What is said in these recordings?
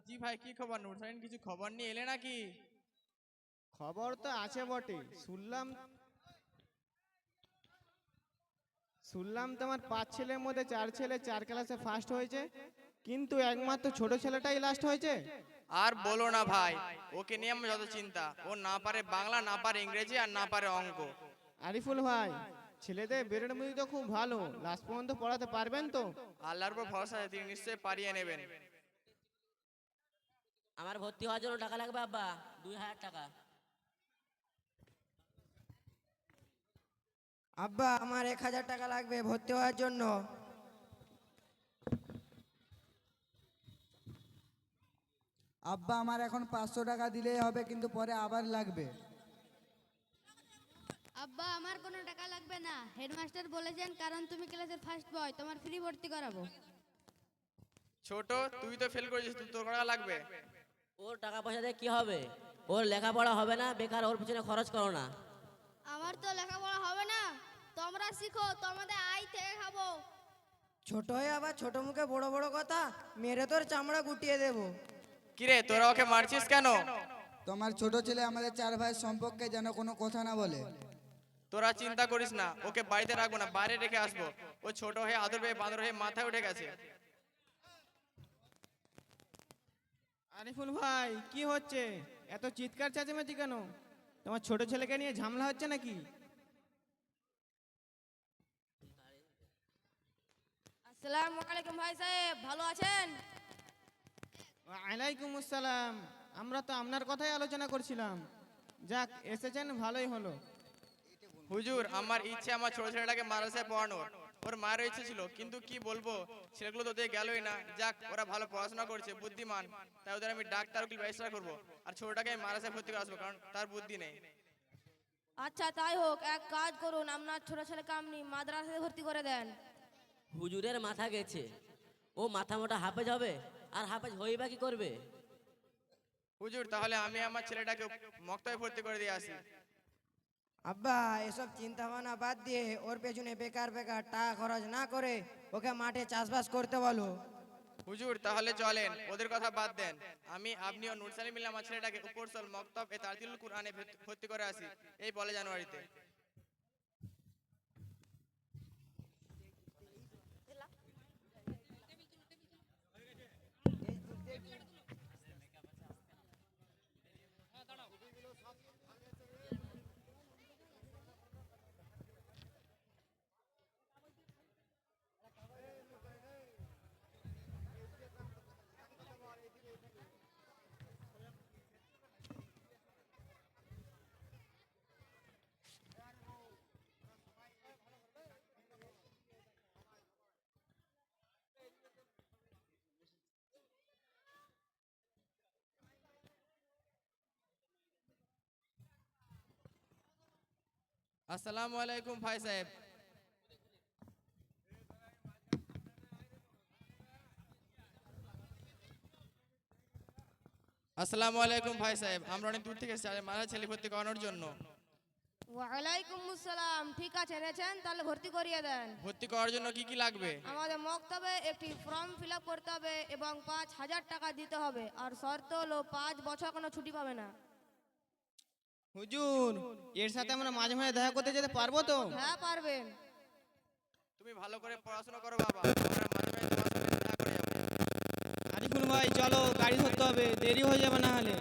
জি ভাই, কি খবর? নুরসালিন কিছু খবর নিয়ে এলে নাকি? খবর তো আছে বটে। শুনলাম শুনলাম তোমার 5 ছেলের মধ্যে 4 ছেলে 4 ক্লাসে ফার্স্ট হয়েছে, কিন্তু একমাত্র ছোট ছেলেটাই লাস্ট হয়েছে। আর বলো না ভাই, ওকে নিয়ে আমার যত চিন্তা। ও না পারে বাংলা, না পারে ইংরেজি, আর না পারে অঙ্ক। আরিফুল ভাই, ছেলেদের ব্রেন বুদ্ধি তো খুব ভালো, লাস্ট পর্যন্ত পড়াতে পারবেন তো? আল্লাহর উপর ভরসা আছে, তিনি নিশ্চয়ই পারিয়ে নেবেন। আমার ভর্তি হওয়ার জন্য টাকা লাগবে আব্বা, 2000 টাকা। আব্বা আমার 1000 টাকা লাগবে ভর্তি হওয়ার জন্য। আব্বা আমার এখন 500 টাকা দিলেই হবে, কিন্তু পরে আবার লাগবে। আব্বা আমার কোনো টাকা লাগবে না, হেডমাস্টার বলেছেন কারণ তুমি ক্লাসের ফার্স্ট বয়, তোমার ফ্রি ভর্তি করাবো। ছোট, তুই তো ফেল করেছিস, তোর টাকা লাগবে। ওর টাকা পয়সা দিয়ে কি হবে? ওর লেখাপড়া হবে না, বেকার ওর পিছনে খরচ করো না। আমার তো লেখাপড়া হবে না, তোমরা শিখো, তোমাদের আই থেকে খাবো। ছোট হয়ে আবার ছোট মুখে বড় বড় কথা, মেরে তোর চামড়া গুটিয়ে দেবো। কিরে, তোরা ওকে মারছিস কেন? তোমার ছোট ছেলে আমাদের 4 ভাইয়ের সম্পর্কে যেন কোনো কথা না বলে। তোরা চিন্তা করিস না, ওকে বাড়িতে রাখবো না, বাইরে রেখে আসবো। ও ছোট হয়ে আদর পেয়ে বাঁদর হয়ে মাথায় উঠে গেছে। আরিফুল ভাই, কি হচ্ছে? এত চিৎকার চেঁচামেচি কেন? তোমার ছোট ছেলেকে নিয়ে ঝামেলা হচ্ছে নাকি? আসসালামু আলাইকুম ভাই সাহেব, ভালো আছেন? ওয়ালাইকুম আসসালাম। আমরা তো আপনার কথাই আলোচনা করছিলাম। যাক, এসেছেন ভালোই হলো। হুজুর, আমার ইচ্ছে আমার ছোট ছেলেটাকে মাদ্রাসায় পড়ানোর। ওর মায়ের ইচ্ছে ছিল, কিন্তু কি বলবো, ছেলেগুলো তো দিয়ে গেলই না। যাক, ওরা ভালো পড়াশোনা করছে, বুদ্ধিমান, তাই ওদের আমি ডাক্তার উকিল ব্যবস্থা করবো। আর ছোটটাকে আমি মাদ্রাসায় ভর্তি করে আসবো, কারণ তার বুদ্ধি নেই। আচ্ছা তাই হোক, এক কাজ করুন, আপনার ছোট ছেলেকে আপনি মাদ্রাসায় ভর্তি করে দেন। হুজুরের মাথা গেছে, ও মাথা মোটা হাফেজ হবে, আর হাফেজ হই বা কি করবে? হুজুর, তাহলে আমি আমার ছেলেটাকে মক্তবে ভর্তি করে দিয়ে আসি। আব্বা এসব চিন্তা ভাবনা বাদ দিয়ে ওর পেছনে বেকার বেকার টাকা খরচ না করে ওকে মাঠে চাষবাস করতে বলো। হুজুর, তাহলে চলেন, ওদের কথা বাদ দেন। আপনি ও নুরসালিম মিলে আমার ছেলেটাকে উপরসল মক্তব এ তারতিল কুরআনে ভর্তি করে আসি এই পয়লা জানুয়ারিতে। আসসালামু আলাইকুম ভাই সাহেব। আসসালামু আলাইকুম ভাই সাহেব, আমরা অনেক দূর থেকে এসেছি মাদ্রাসায় ছেলে ভর্তি করানোর জন্য। ওয়ালাইকুম আসসালাম, ঠিক আছে এনেছেন, তাহলে ভর্তি করিয়ে দেন। ভর্তি করার জন্য কি কি লাগবে? আমাদের মক্তবে একটি ফর্ম ফিল আপ করতে হবে এবং 5000 টাকা দিতে হবে, আর শর্ত হলো 5 বছর কোনো ছুটি পাবে না। হুজুর, এর সাথে আমরা মাঝে মাঝে দেখা করতে যেতে পারবো তো? হ্যাঁ পারবেন। তুমি ভালো করে পড়াশোনা করো বাবা, আমরা মাঝে মাঝে তোমার সাথে দেখা করে যাবো। আরিফুল ভাই চলো, গাড়ি ধরতে হবে, দেরি হয়ে যাবে না হলে।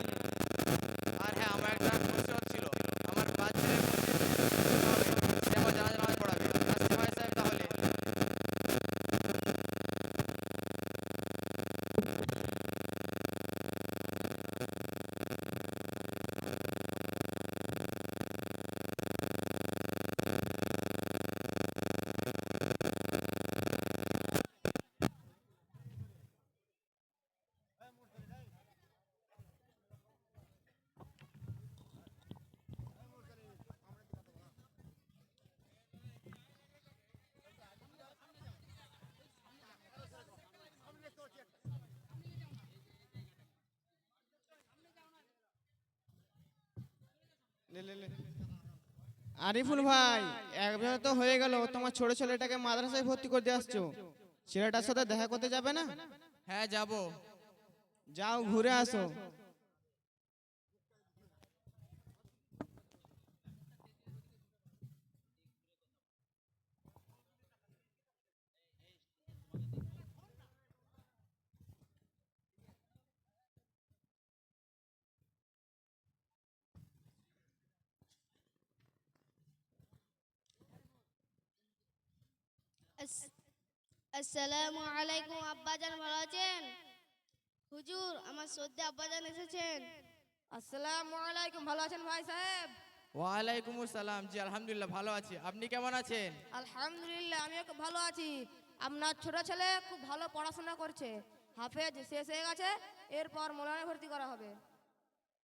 আর হ্যাঁ, আমার একটা প্রশ্ন ছিল, আমার বাচ্চাদের মধ্যে আমার জানাজা নামাজ পড়াবে। আসছি ভাই সাহেব তাহলে। আরিফুল ভাই, এক বছর তো হয়ে গেল, তোমার ছোট ছেলেটাকে মাদ্রাসায় ভর্তি করতে আসছো, ছেলেটার সাথে দেখা করতে যাবে না? হ্যাঁ যাব। যাও ঘুরে আসো। আসসালামু আলাইকুম আব্বাজান, ভালো আছেন? হুজুর, আমার সদ্যে আব্বাজান এসেছেন। আসসালামু আলাইকুম, ভালো আছেন ভাই সাহেব? ওয়ালাইকুম আসসালাম। জি আলহামদুলিল্লাহ ভালো আছি, আপনি কেমন আছেন? আলহামদুলিল্লাহ আমিও খুব ভালো আছি। আপনার ছোট ছেলে খুব ভালো পড়াশোনা করছে, হাফেজ শেষ হয়ে গেছে, এরপর মৌলানা ভর্তি করা হবে।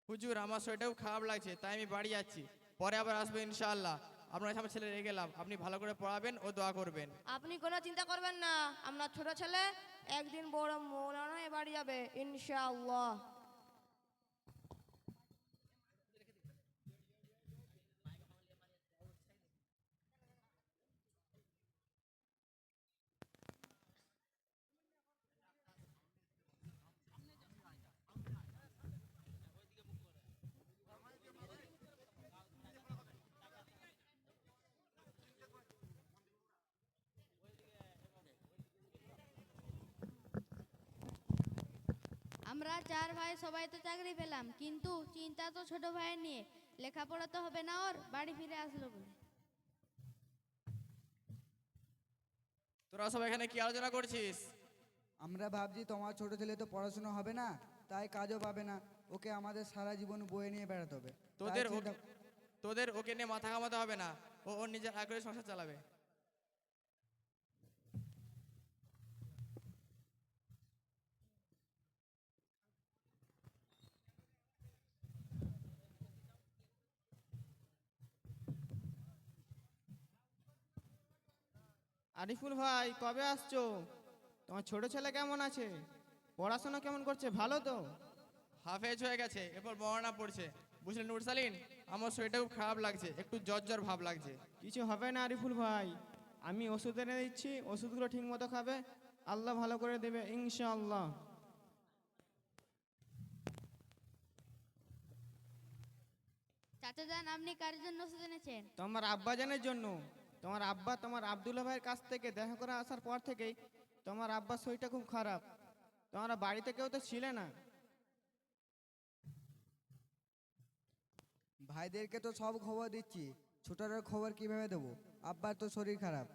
হুজুর আমার শরীরটাও খারাপ লাগছে, তাই আমি বাড়ি যাচ্ছি, পরে আবার আসবো ইনশাআল্লাহ। আপনার কাছে আমার ছেলে রেখে গেলাম, আপনি ভালো করে পড়াবেন ও দোয়া করবেন। আপনি কোনো চিন্তা করবেন না, আপনার ছোট ছেলে একদিন বড় মৌলানা হয়ে বাড়ি যাবে ইনশাআল্লাহ। আমরা 4 ভাই সবাই তো চাকরি পেলাম, কিন্তু চিন্তা তো ছোট ভাইয়ের নিয়ে। লেখাপড়া তো হবে না ওর, বাড়ি ফিরে আসলো বলে। তোরা সব এখানে কি আলোচনা করছিস? আমরা ভাবছি তোমার ছোট ছেলে তো পড়াশোনা হবে না, তাই কাজও পাবে না, ওকে আমাদের সারা জীবন বয়ে নিয়ে বেড়াতে হবে। তাই তোদের চিন্তা- তোদের ওকে নিয়ে মাথা ঘামাতে হবে না, ও ওর নিজের আগ্রহে সংসার চালাবে। আরিফুল ভাই কবে আসছো? তোমার ছোট ছেলে কেমন আছে? পড়াশোনা কেমন করছে, ভালো তো? হাফেজ হয়ে গেছে, এরপর মরনা পড়ছে। বুঝলেন নুরসালিন, আমার শরীরটা খুব খারাপ লাগছে, একটু জ্বর জ্বর ভাব লাগছে। কিছু হবে না আরিফুল ভাই, আমি ওষুধ এনে দিচ্ছি, ওষুধগুলো ঠিক মতো খাবে, আল্লাহ ভালো করে দেবে ইনশাআল্লাহ। চাচা যান, আপনি কার জন্য ওষুধ এনেছেন? তোমার আব্বাজানের জন্য। তোমার আব্বা তোমার আব্দুল্লাহ ভাইয়ের কাছ থেকে দেখা করে আসার পর থেকেই তোমার আব্বার শরীরটা খুব খারাপ। তোমরা বাড়িতে কেউ তো ছিলে না। ভাইদেরকে তো সব খবর দিচ্ছি, ছোটটার খবর কিভাবে দেবো? আব্বার তো শরীর খারাপ।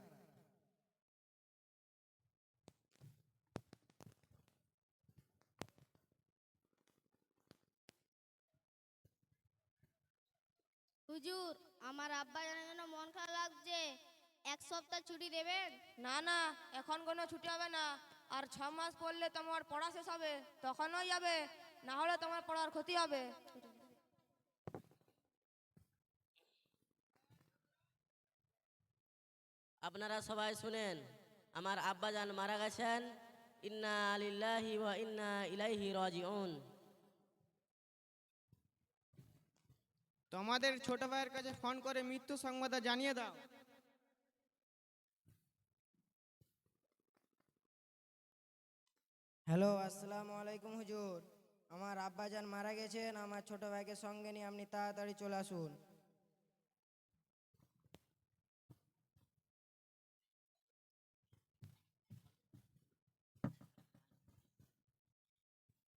হুজুর, আমার আব্বাজানের জন্য মন খারাপ লাগছে, 1 সপ্তাহ ছুটি দেবেন? না না, এখন কোনো ছুটি হবে না, আর 6 মাস পড়লে তোমার পড়া শেষ হবে, তখনই যাবে, না হলে তোমার পড়ার ক্ষতি হবে। আপনারা সবাই শুনেন, আমার আব্বাজান মারা গেছেন, ইন্না লিল্লাহি ওয়া ইন্না ইলাইহি রাজিউন। তোমাদের ছোট ভাইয়ের কাছে ফোন করে মৃত্যু সংবাদ জানিয়ে দাও। হ্যালো, আসসালামু আলাইকুম হুজুর। আমার আব্বাজান মারা গেছেন, আমার ছোট ভাইকে সঙ্গে নিয়ে আপনি তাড়াতাড়ি চলে আসুন।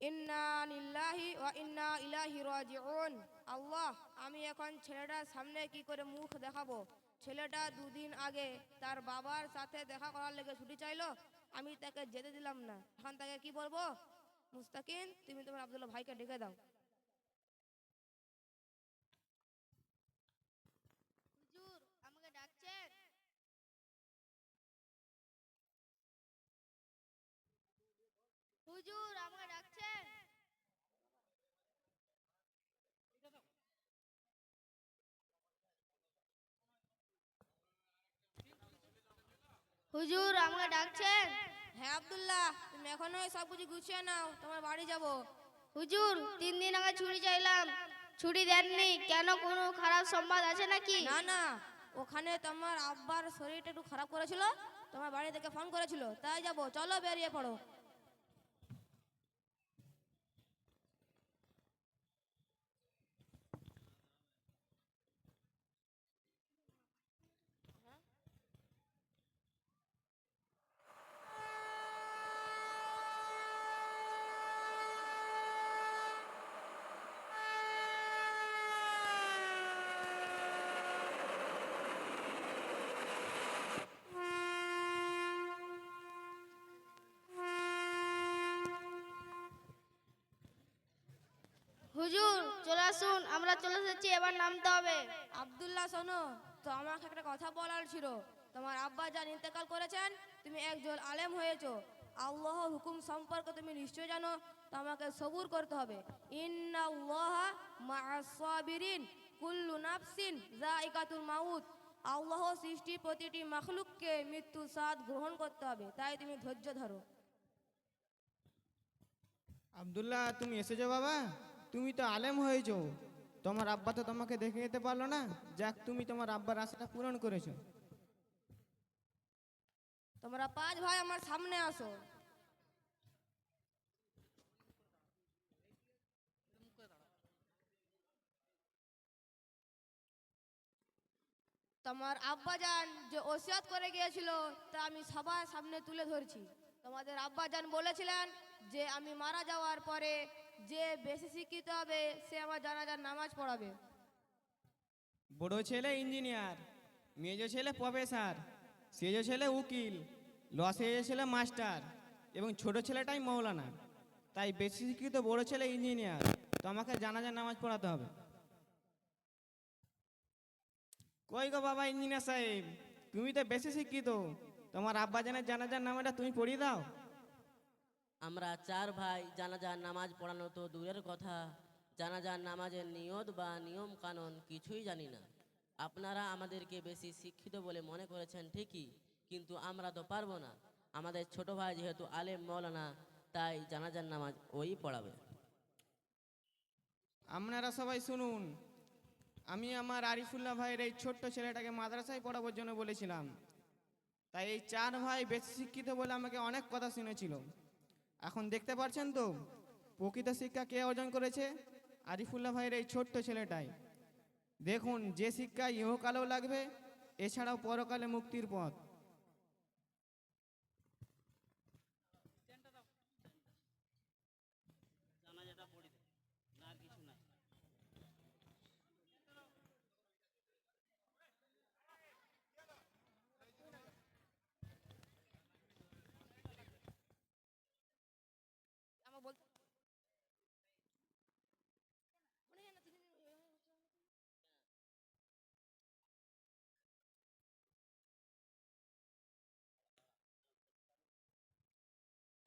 ইন্না লিল্লাহি ওয়া ইন্না ইলাইহি রাজিউন। আল্লাহ, আমি এখন ছেলেটার সামনে কি করে মুখ দেখাবো? ছেলেটা 2 দিন আগে তার বাবার সাথে দেখা করার লেগে ছুটি চাইলো, আমি তাকে যেতে দিলাম না, এখন তাকে কি বলবো? মুস্তাকিন, তুমি তোমার আব্দুল্লাহ ভাইকে ডেকে দাও। হুজুর, আমাকে ডাকছেন? হুজুর, আমাকে ডাকছেন? হুজুর, আমাকে ডাকছেন? হ্যাঁ আব্দুল্লাহ, তুমি এখনো সব কিছু গুছিয়ে নাও, তোমার বাড়ি যাব। হুজুর, 3 দিন আগে ছুটি চাইলাম, ছুটি দেননি কেন? কোনো খারাপ সংবাদ আছে নাকি? না না, ওখানে তোমার আব্বার শরীরটা একটু খারাপ করেছিল, তোমার বাড়ি থেকে ফোন করেছিল, তাই যাব, চলো বেরিয়ে পড়ো। হুজুর চলে আসুন, আমরা চলে এসেছি, এবার নামতে হবে। আব্দুল্লাহ শোনো, তো আমাকে একটা কথা বলার ছিল। তোমার আব্বা যান ইন্তেকাল করেছেন, তুমি একজন আলেম হয়েছো, আল্লাহর হুকুম সম্পর্কে তুমি নিশ্চয় জানো, তো আমাকে সবুর করতে হবে। ইন্নাল্লাহা মা'আস সাবিরিন, কুল্লু নাফসিন যায়িকাতুল মাউত। আল্লাহ সৃষ্টি প্রতিটি মাখলুককে মৃত্যু স্বাদ গ্রহণ করতে হবে, তাই তুমি ধৈর্য ধরো। আব্দুল্লাহ তুমি এসেছো বাবা? তুমি তো আলেম হয়েছো, তোমার আব্বা তো তোমাকে দেখে যেতে পারলো না। যাক, তুমি তোমার আব্বার আশাটা পূরণ করেছো। তোমরা 5 ভাই আমার সামনে আসো। তোমার আব্বাজান যে ওসিয়ত করে গিয়েছিল তা আমি সবার সামনে তুলে ধরছি। তোমাদের আব্বাজান বলেছিলেন যে আমি মারা যাওয়ার পরে যে বেশি শিক্ষিত হবে সে আমার জানাজার নামাজ পড়াবে। বড় ছেলে ইঞ্জিনিয়ার, মেজো ছেলে প্রফেসর, সেজো ছেলে উকিল, লসেজো ছেলে মাস্টার এবং ছোট ছেলেটাই মৌলানা। তাই বেশি শিক্ষিত বড় ছেলে ইঞ্জিনিয়ার, তো আমাকে জানাজার নামাজ পড়াতে হবে। কই গো বাবা ইঞ্জিনিয়ার সাহেব, তুমি তো বেশি শিক্ষিত, তোমার আব্বাজানের জানাজার নামাজটা তুমি পড়িয়ে দাও। আমরা 4 ভাই জানাজার নামাজ পড়ানো তো দূরের কথা, জানাজার নামাজের নিয়ত বা নিয়ম কানুন কিছুই জানি না। আপনারা আমাদেরকে বেশি শিক্ষিত বলে মনে করেছেন ঠিকই, কিন্তু আমরা তো পারবো না। আমাদের ছোট ভাই যেহেতু আলেম মৌলানা, তাই জানাজার নামাজ ওই পড়াবে। আপনারা সবাই শুনুন, আমি আমার আরিফুল্লাহ ভাইয়ের এই ছোট্ট ছেলেটাকে মাদ্রাসায় পড়াবার জন্য বলেছিলাম। তাই এই 4 ভাই বেশি শিক্ষিত বলে আমাকে অনেক কথা শুনেছিল। এখন দেখতে পাচ্ছেন তো প্রকৃত শিক্ষা কে অর্জন করেছে? আরিফুল্লাহ ভাইয়ের এই ছোট্ট ছেলেটাই। দেখুন, যে শিক্ষা ইহকালেও লাগবে, এছাড়াও পরকালে মুক্তির পথ। আমার বলতে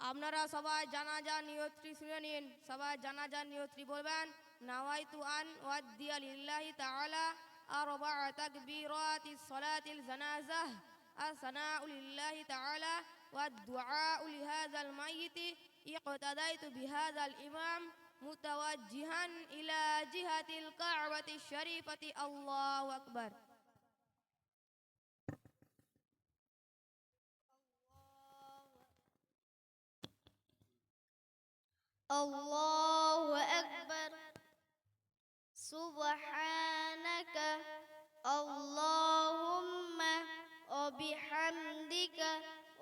আপনারা সবাই জানাজা নিয়তটি শুনে নিন। সবাই জানাজা নিয়তটি বলবেন। নাওয়াইতু আন ওয়াদ্দিয়া লিল্লাহি তাআলা আরবা'a তাকবীরাতিস সালাতিল জানাজাহ আসনাউ লিল্লাহি তাআলা ওয়াদ-দুআউ লিহাযাল মাইয়িতি ইqtadaitu বিহাযাল ইমাম মুতাওয়াজ্জিহান ইলা জিহাতিল কা'বাতিশ শরীফাতি। আল্লাহু আকবার। الله أكبر. سبحانك اللهم وبحمدك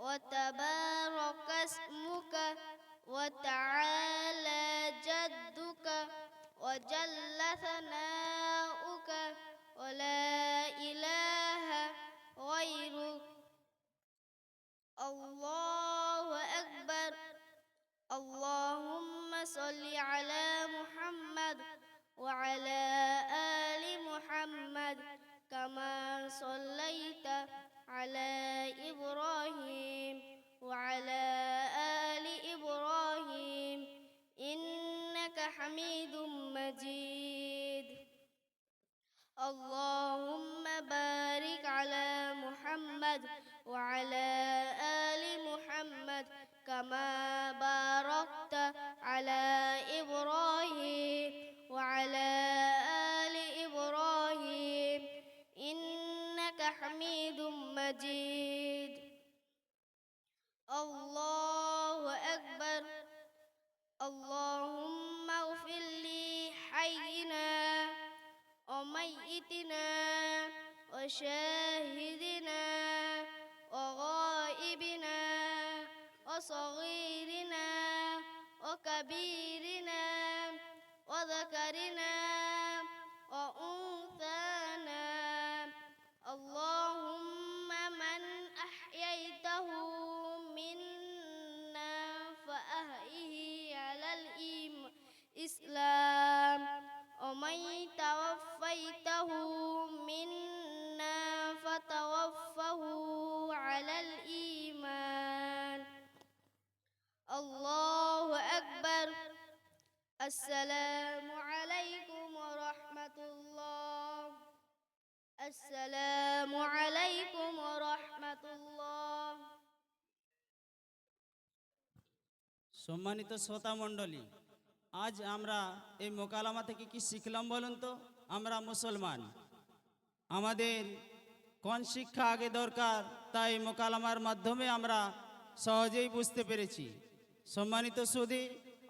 وتبارك اسمك وتعالى جدك وجل ثناؤك ولا إله غيرك. الله أكبر. اللهم صل على محمد وعلى آل محمد كما صليت على إبراهيم وعلى آل إبراهيم إنك حميد مجيد. اللهم بارك على محمد وعلى آل محمد كما باركت على إبراهيم وعلى آل إبراهيم إنك حميد مجيد. الله أكبر. اللهم اغفر لي حينا وميتنا وشاهدنا وغائبنا وصغيرنا وكبيرنا وذكرنا وأنثانا. اللهم من أحييته منا فأحيه على الإسلام السلام عليكم ورحمة الله. السلام عليكم ورحمة الله. সম্মানিত শ্রোতা মণ্ডলী, আজ আমরা এই মোকালামা থেকে কি শিখলাম বলুন তো? আমরা মুসলমান, আমাদের কোন শিক্ষা আগে দরকার তা এই মোকালামার মাধ্যমে আমরা সহজেই বুঝতে পেরেছি। সম্মানিত সুধী,